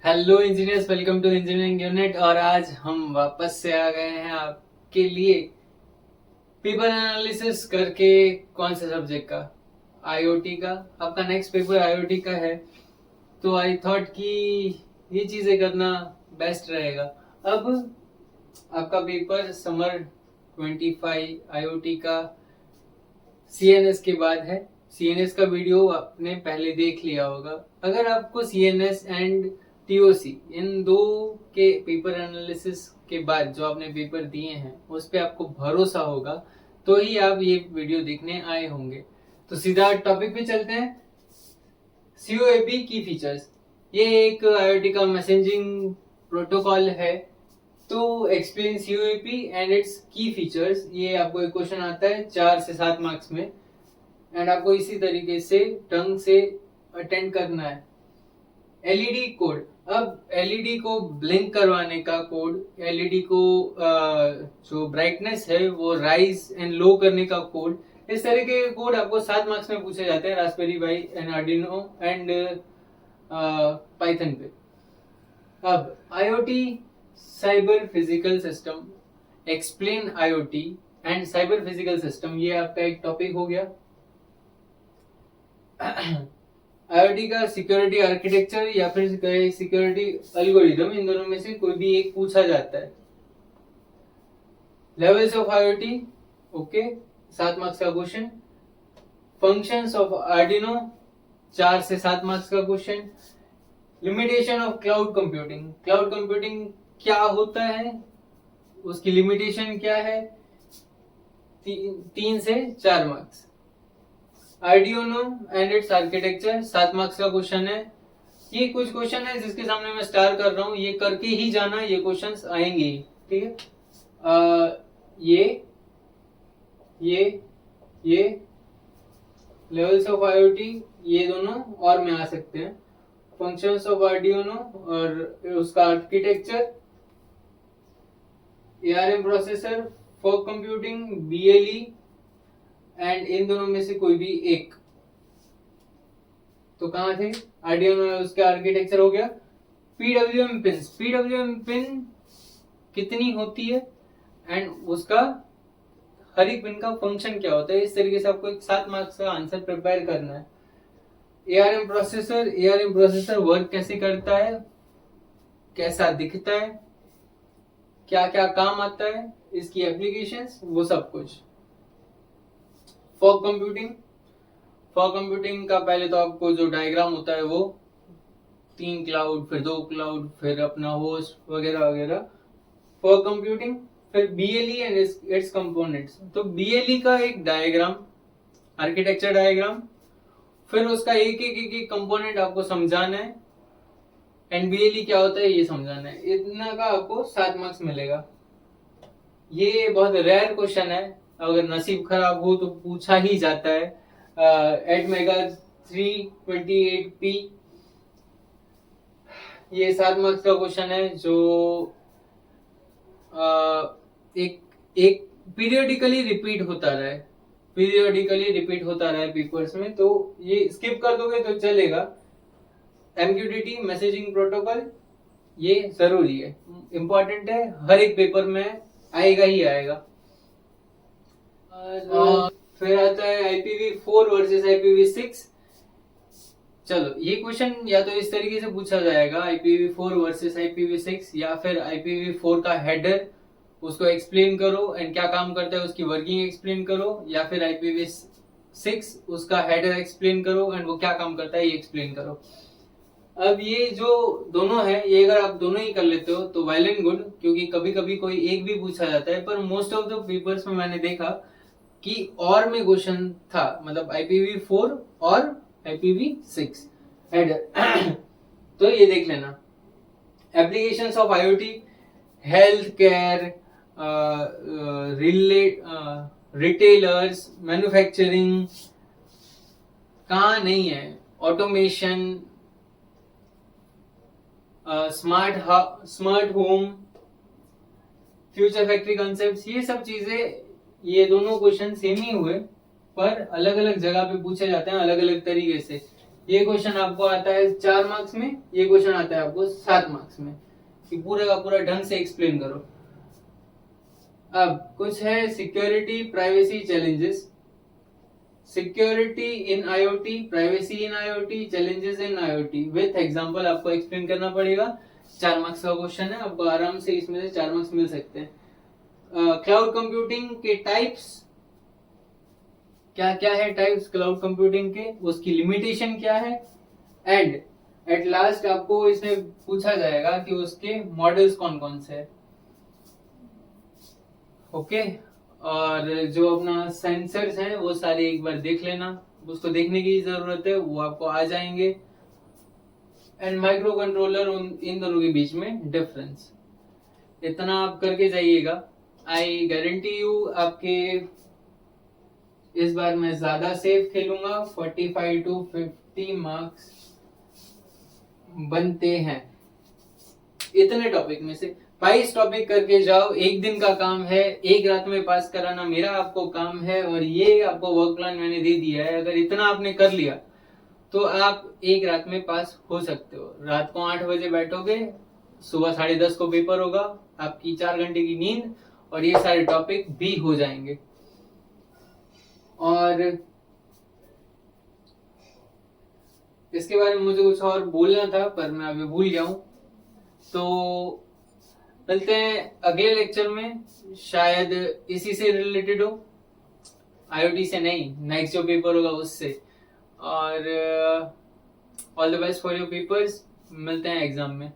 Hello engineers, welcome to engineering unit. और आज हम वापस से आ गए हैं आपके लिए पेपर एनालिसिस करके। कौन से सब्जेक्ट का? आईओटी का। आपका नेक्स्ट पेपर आईओटी का है, तो आई थॉट कि ये चीजें करना बेस्ट रहेगा। अब आपका पेपर समर 25 आईओटी का सीएनएस के बाद है। सीएनएस का वीडियो आपने पहले देख लिया होगा। अगर आपको सीएनएस एंड टीओसी इन दो के पेपर एनालिसिस के बाद जो आपने पेपर दिए हैं उस पे आपको भरोसा होगा तो ही आप ये वीडियो देखने आए होंगे। तो सीधा टॉपिक पे चलते हैं। सीओएपी की फीचर्स। ये एक आईओटी का मैसेजिंग प्रोटोकॉल है। तो एक्सप्लेन सीओएपी एंड इट्स की फीचर्स, ये आपको एक क्वेश्चन आता है 4 से 7 मार्क्स में, एंड आपको इसी तरीके से ढंग से अटेंड करना है। LED code. अब एलईडी को ब्लिंक करवाने का कोड, एलईडी को जो ब्राइटनेस है वो राइज एंड लो करने का कोड, इस तरह के कोड आपको 7 मार्क्स में पूछे जाते हैं Raspberry pi and Arduino and Python पे। अब IoT cyber physical system, explain IoT and cyber physical system, ये आपका एक टॉपिक हो गया। आईओटी का सिक्योरिटी आर्किटेक्चर या फिर सिक्योरिटी एल्गोरिदम, इन दोनों में से कोई भी एक पूछा जाता है। Levels of IoT, okay, 7 marks का क्वेश्चन। फंक्शंस ऑफ आर्डिनो, 4 से 7 मार्क्स का question. Limitation of cloud computing, cloud computing क्या होता है, उसकी लिमिटेशन क्या है, 3 से 4 marks. Arduino and it's architecture, 7 marks का क्वेश्चन है। ये कुछ क्वेश्चन है जिसके सामने मैं स्टार कर रहा हूं, ये करके ही जाना, ये क्वेश्चंस आएंगे ही, ठीक है। ये लेवल्स ऑफ आईओटी, ये दोनों और में आ सकते हैं। फंक्शंस ऑफ आर्डिनो और उसका architecture, ARM processor, fog computing, BLE, and in दोनों में से कोई भी एक। तो कहां थे? आर्डिनो, उसका आर्किटेक्चर हो गया। पीडब्ल्यूएम पिन, पीडब्ल्यूएम पिन कितनी होती है एंड उसका हर एक पिन का फंक्शन क्या होता है, इस तरीके से आपको एक 7 मार्क्स का आंसर प्रिपेयर करना है। ARM processor, ARM processor work कैसे करता है, कैसा दिखता है, क्या क्या काम आता है, इसकी एप्लीकेशंस, वो सब कुछ। फॉग कंप्यूटिंग, फॉग कंप्यूटिंग का पहले तो आपको जो डायग्राम होता है वो 3 क्लाउड, फिर 2 क्लाउड, फिर अपना होस्ट वगैरह वगैरह, फॉग कंप्यूटिंग। फिर बीएलई एंड इट्स कंपोनेंट्स, तो बीएलई का एक डायग्राम, आर्किटेक्चर डायग्राम, फिर उसका एक एक कंपोनेंट आपको समझाना है, एंड बीएलई क्या होता है ये समझाना है। इतना का आपको 7 मार्क्स मिलेगा। ये बहुत रेयर क्वेश्चन है, अगर नसीब खराब हो तो पूछा ही जाता है। एडमेगा 328P, ये 7 मार्क्स का क्वेश्चन है जो एक पीरियोडिकली रिपीट होता रहा है, पीरियोडिकली रिपीट होता रहा है पेपर्स में, तो ये स्किप कर दोगे तो चलेगा। एमक्यूटीटी मैसेजिंग प्रोटोकॉल, ये जरूरी है, इंपॉर्टेंट है, हर एक पेपर में आएगा ही आएगा। फिर आता है IPv4 वर्सेस IPv6। चलो, ये क्वेश्चन या तो इस तरीके से पूछा जाएगा, IPv4 वर्सेस IPv6, या फिर IPv4 का हेडर, उसको एक्सप्लेन करो एंड क्या काम करता है उसकी वर्किंग एक्सप्लेन करो, या फिर IPv6 उसका हेडर एक्सप्लेन करो एंड वो क्या काम करता है ये एक्सप्लेन करो। अब ये जो दोनों है, ये अगर आप दोनों ही कर लेते हो तो वेल एंड गुड, क्योंकि कभी कभी कोई एक भी पूछा जाता है, पर मोस्ट ऑफ द पेपर्स में मैंने देखा कि और में क्वेश्चन था, मतलब IPv4 और IPv6 हेडर। तो ये देख लेना। Applications of IoT, health care, retailers, manufacturing, कहाँ नहीं है, automation, smart home, future factory concepts, ये सब चीजें, ये दोनों क्वेश्चन सेम ही हुए पर अलग अलग जगह पे पूछे जाते हैं अलग अलग तरीके से। ये क्वेश्चन आपको आता है 4 मार्क्स में, ये क्वेश्चन आता है आपको 7 मार्क्स में, कि पूरा का पूरा ढंग से एक्सप्लेन करो। अब कुछ है security privacy challenges, security in IoT, privacy in IoT, challenges in IoT with example आपको एक्सप्लेन करना पड़ेगा। 4 मार्क्स का क्वेश्चन है, आपको आराम से इसमें से 4 मार्क्स मिल सकते हैं। क्लाउड कंप्यूटिंग के टाइप्स, क्या क्या है टाइप्स क्लाउड कंप्यूटिंग के, उसकी लिमिटेशन क्या है, एंड एट लास्ट आपको इसमें पूछा जाएगा कि उसके मॉडल्स कौन कौन से हैं। ओके, और जो अपना सेंसर्स हैं वो सारे एक बार देख लेना, उसको देखने की जरूरत है, वो आपको आ जाएंगे। एंड माइक्रो कंट्रोलर, इन दोनों के बीच में डिफरेंस, इतना आप करके जाइएगा। आई गारंटी यू आपके इस बार मैं ज्यादा सेफ खेलूंगा, 45 to 50 मार्क्स बनते हैं इतने टॉपिक में से। 22 टॉपिक करके जाओ, एक दिन का काम है, एक रात में पास कराना मेरा आपको काम है, और ये आपको वर्क प्लान मैंने दे दिया है। अगर इतना आपने कर लिया तो आप एक रात में पास हो सकते हो। रात को 8 बजे बैठोगे, सुबह 10:30 को पेपर होगा, आपकी 4 घंटे की नींद और ये सारे टॉपिक भी हो जाएंगे। और इसके बारे में मुझे कुछ और बोलना था पर मैं अभी भूल गया हूं, तो मिलते हैं अगले लेक्चर में, शायद इसी से रिलेटेड हो, आईओटी से नहीं, नेक्स्ट जो पेपर होगा उससे। और all the best for your papers, मिलते हैं एग्जाम में।